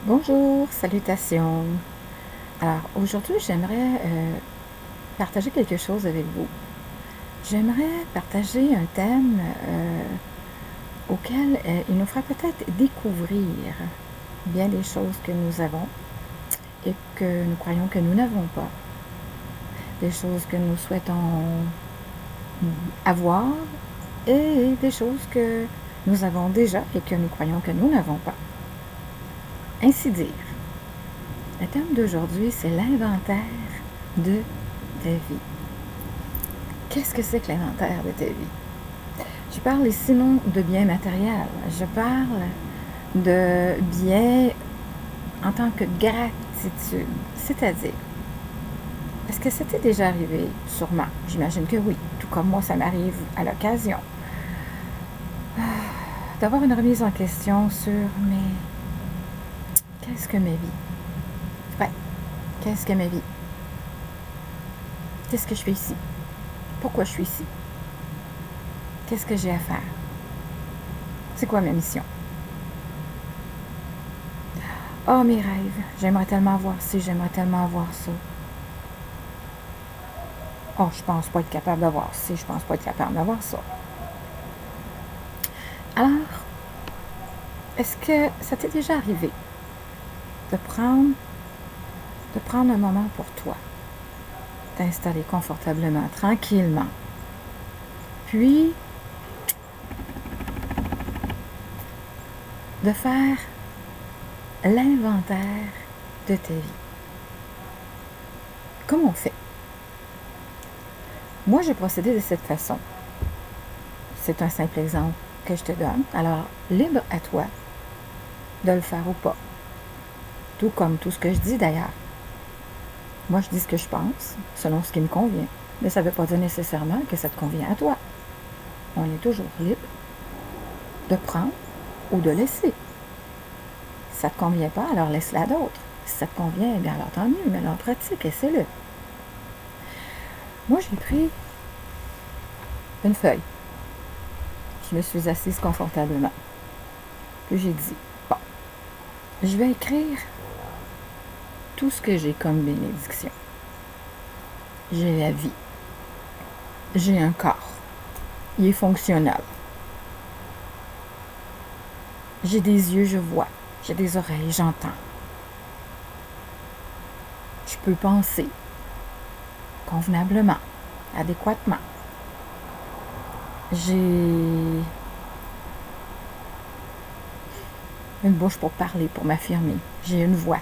Bonjour, salutations. Alors aujourd'hui, j'aimerais partager quelque chose avec vous. J'aimerais partager un thème auquel il nous fera peut-être découvrir bien des choses que nous avons et que nous croyons que nous n'avons pas. Des choses que nous souhaitons avoir et des choses que nous avons déjà et que nous croyons que nous n'avons pas. Ainsi dire. Le thème d'aujourd'hui, c'est l'inventaire de ta vie. Qu'est-ce que c'est que l'inventaire de ta vie? Je parle ici non de biens matériels, je parle de biens en tant que gratitude. C'est-à-dire, est-ce que c'était déjà arrivé? Sûrement. J'imagine que oui. Tout comme moi, ça m'arrive à l'occasion. D'avoir une remise en question sur, mais qu'est-ce que ma vie? Ouais, qu'est-ce que ma vie? Qu'est-ce que je fais ici? Pourquoi je suis ici? Qu'est-ce que j'ai à faire? C'est quoi ma mission? Oh, mes rêves, j'aimerais tellement voir ci, j'aimerais tellement voir ça. Oh, je pense pas être capable d'avoir ci, je pense pas être capable d'avoir ça. Alors, est-ce que ça t'est déjà arrivé de prendre un moment pour toi, t'installer confortablement, tranquillement, puis de faire l'inventaire de ta vie? Comment on fait? Moi, j'ai procédé de cette façon. C'est un simple exemple que je te donne. Alors, libre à toi de le faire ou pas. Tout comme tout ce que je dis d'ailleurs. Moi, je dis ce que je pense, selon ce qui me convient. Mais ça ne veut pas dire nécessairement que ça te convient à toi. On est toujours libre de prendre ou de laisser. Si ça ne te convient pas, alors laisse-la à d'autres. Si ça te convient, eh bien alors tant mieux, mais en pratique, essaie-le. Moi, j'ai pris une feuille. Je me suis assise confortablement. Puis j'ai dit, bon, je vais écrire tout ce que j'ai comme bénédiction. J'ai la vie. J'ai un corps. Il est fonctionnel. J'ai des yeux, je vois. J'ai des oreilles, j'entends. Je peux penser convenablement, adéquatement. J'ai une bouche pour parler, pour m'affirmer. J'ai une voix.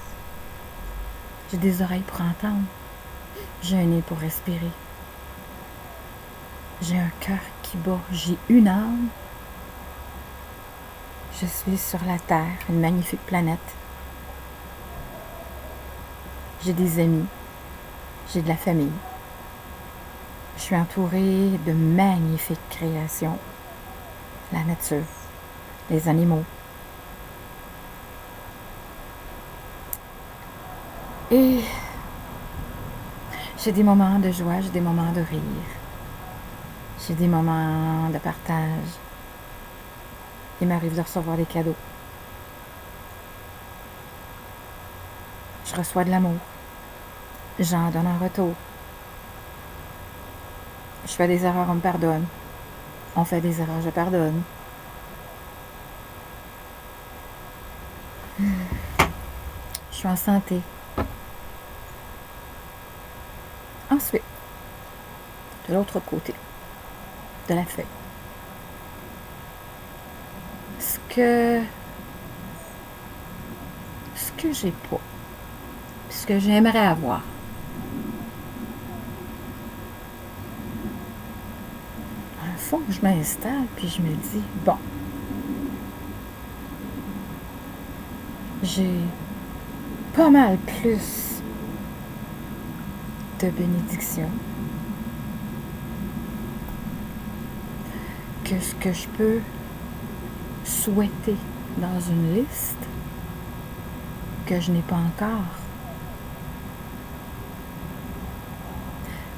J'ai des oreilles pour entendre. J'ai un nez pour respirer. J'ai un cœur qui bat. J'ai une âme. Je suis sur la Terre, une magnifique planète. J'ai des amis. J'ai de la famille. Je suis entourée de magnifiques créations. La nature, les animaux. Et j'ai des moments de joie, j'ai des moments de rire. J'ai des moments de partage. Il m'arrive de recevoir des cadeaux. Je reçois de l'amour. J'en donne en retour. Je fais des erreurs, on me pardonne. On fait des erreurs, je pardonne. Je suis en santé. Ensuite, de l'autre côté de la feuille, ce que j'ai pas, ce que j'aimerais avoir. Dans le fond, je m'installe puis je me dis, bon, j'ai pas mal plus de bénédictions que ce que je peux souhaiter dans une liste que je n'ai pas encore.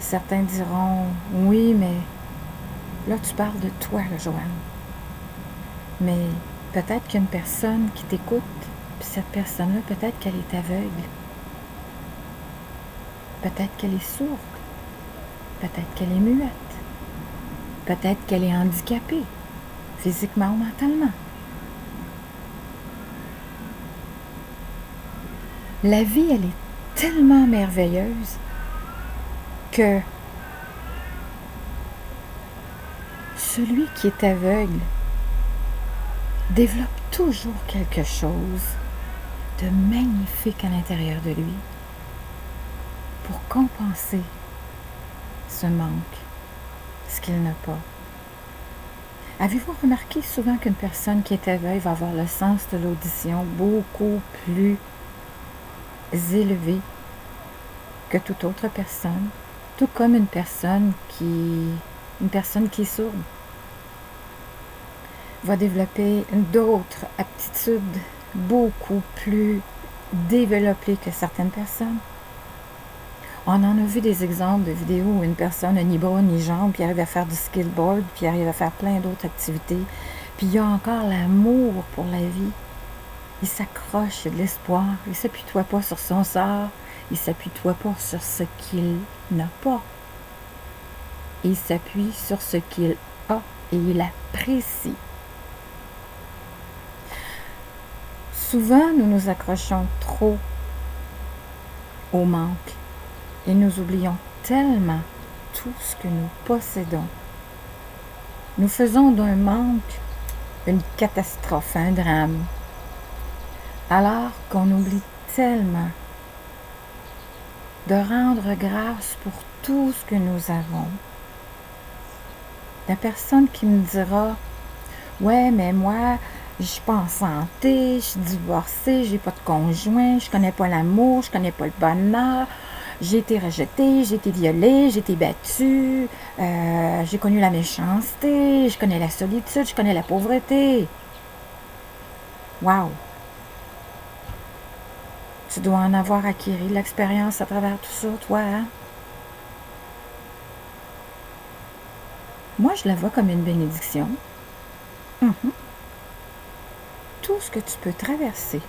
Certains diront, oui, mais là tu parles de toi, Joanne. Mais peut-être qu'une personne qui t'écoute Puis cette personne-là, peut-être qu'elle est aveugle. Peut-être qu'elle est sourde. Peut-être qu'elle est muette. Peut-être qu'elle est handicapée, physiquement ou mentalement. La vie, elle est tellement merveilleuse que celui qui est aveugle développe toujours quelque chose de magnifique à l'intérieur de lui pour compenser ce manque, ce qu'il n'a pas. Avez-vous remarqué souvent qu'une personne qui est aveugle va avoir le sens de l'audition beaucoup plus élevé que toute autre personne, tout comme une personne qui est sourde va développer d'autres aptitudes beaucoup plus développées que certaines personnes. On en a vu des exemples de vidéos où une personne n'a ni bras ni jambes, puis arrive à faire du skateboard, puis arrive à faire plein d'autres activités. Puis il y a encore l'amour pour la vie. Il s'accroche, il y a de l'espoir. Il ne s'appuie-toi pas sur son sort. Il ne s'appuie-toi pas sur ce qu'il n'a pas. Il s'appuie sur ce qu'il a et il apprécie. Souvent, nous nous accrochons trop au manque et nous oublions tellement tout ce que nous possédons. Nous faisons d'un manque une catastrophe, un drame, alors qu'on oublie tellement de rendre grâce pour tout ce que nous avons. La personne qui me dira « Ouais, mais moi, je suis pas en santé, je suis divorcée, j'ai pas de conjoint, je connais pas l'amour, je connais pas le bonheur, j'ai été rejetée, j'ai été violée, j'ai été battue, j'ai connu la méchanceté, je connais la solitude, je connais la pauvreté. » Wow! Tu dois en avoir acquis l'expérience à travers tout ça, toi, hein? Moi, je la vois comme une bénédiction. Tout ce que tu peux traverser,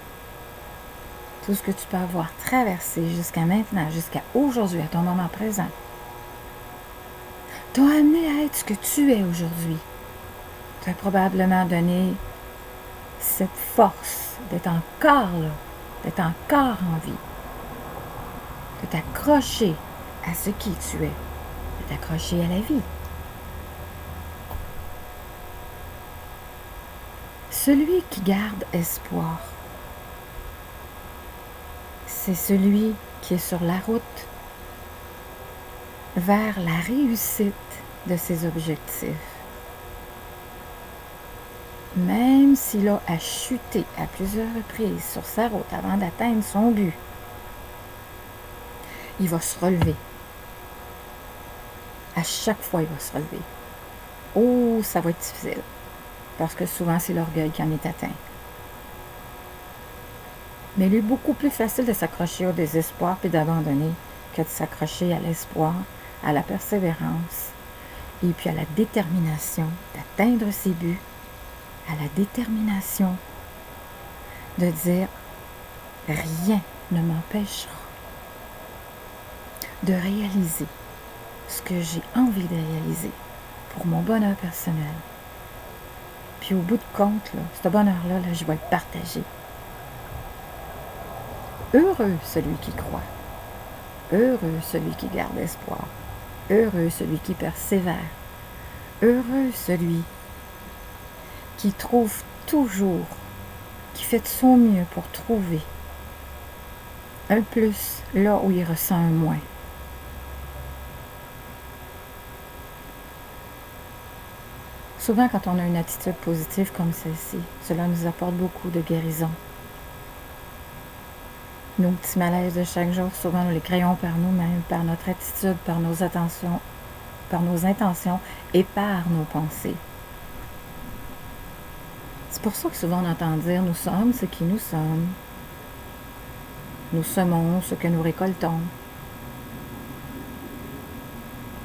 tout ce que tu peux avoir traversé jusqu'à maintenant, jusqu'à aujourd'hui, à ton moment présent, t'a amené à être ce que tu es aujourd'hui. T'a probablement donné cette force d'être encore là, d'être encore en vie, de t'accrocher à ce qui tu es, de t'accrocher à la vie. Celui qui garde espoir, c'est celui qui est sur la route vers la réussite de ses objectifs. Même s'il a à chuter à plusieurs reprises sur sa route avant d'atteindre son but, il va se relever. À chaque fois, il va se relever. Oh, ça va être difficile. Parce que souvent, c'est l'orgueil qui en est atteint. Mais il est beaucoup plus facile de s'accrocher au désespoir puis d'abandonner que de s'accrocher à l'espoir, à la persévérance et puis à la détermination d'atteindre ses buts, à la détermination de dire rien ne m'empêchera de réaliser ce que j'ai envie de réaliser pour mon bonheur personnel. Puis au bout de compte, là, ce bonheur-là, là, je vais le partager. Heureux celui qui croit. Heureux celui qui garde espoir. Heureux celui qui persévère. Heureux celui qui trouve toujours, qui fait de son mieux pour trouver un plus là où il ressent un moins. Souvent, quand on a une attitude positive comme celle-ci, cela nous apporte beaucoup de guérison. Nos petits malaises de chaque jour, souvent nous les créons par nous-mêmes, par notre attitude, par nos intentions et par nos pensées. C'est pour ça que souvent on entend dire « nous sommes ce qui nous sommes ». Nous semons ce que nous récoltons.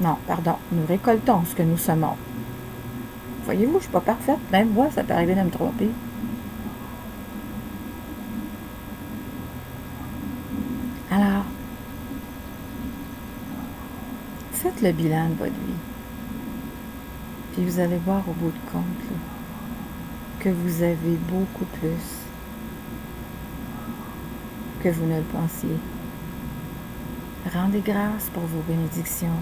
Non, pardon, nous récoltons ce que nous semons. Voyez-vous, je ne suis pas parfaite. Même moi, ça peut arriver de me tromper. Faites le bilan de votre vie. Puis vous allez voir au bout de compte là, que vous avez beaucoup plus que vous ne le pensiez. Rendez grâce pour vos bénédictions.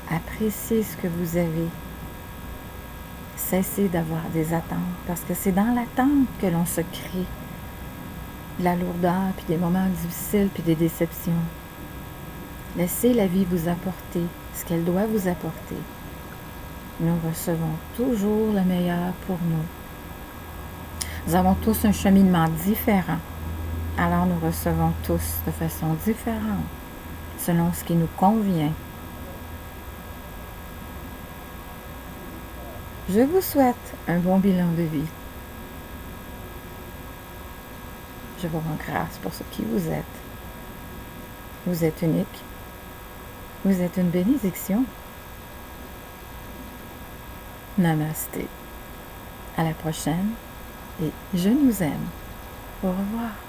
Appréciez ce que vous avez. Cessez d'avoir des attentes, parce que c'est dans l'attente que l'on se crée de la lourdeur, puis des moments difficiles, puis des déceptions. Laissez la vie vous apporter ce qu'elle doit vous apporter. Nous recevons toujours le meilleur pour nous. Nous avons tous un cheminement différent. Alors nous recevons tous de façon différente, selon ce qui nous convient. Je vous souhaite un bon bilan de vie. Je vous rends grâce pour ce qui vous êtes. Vous êtes unique. Vous êtes une bénédiction. Namasté. À la prochaine et je nous aime. Au revoir.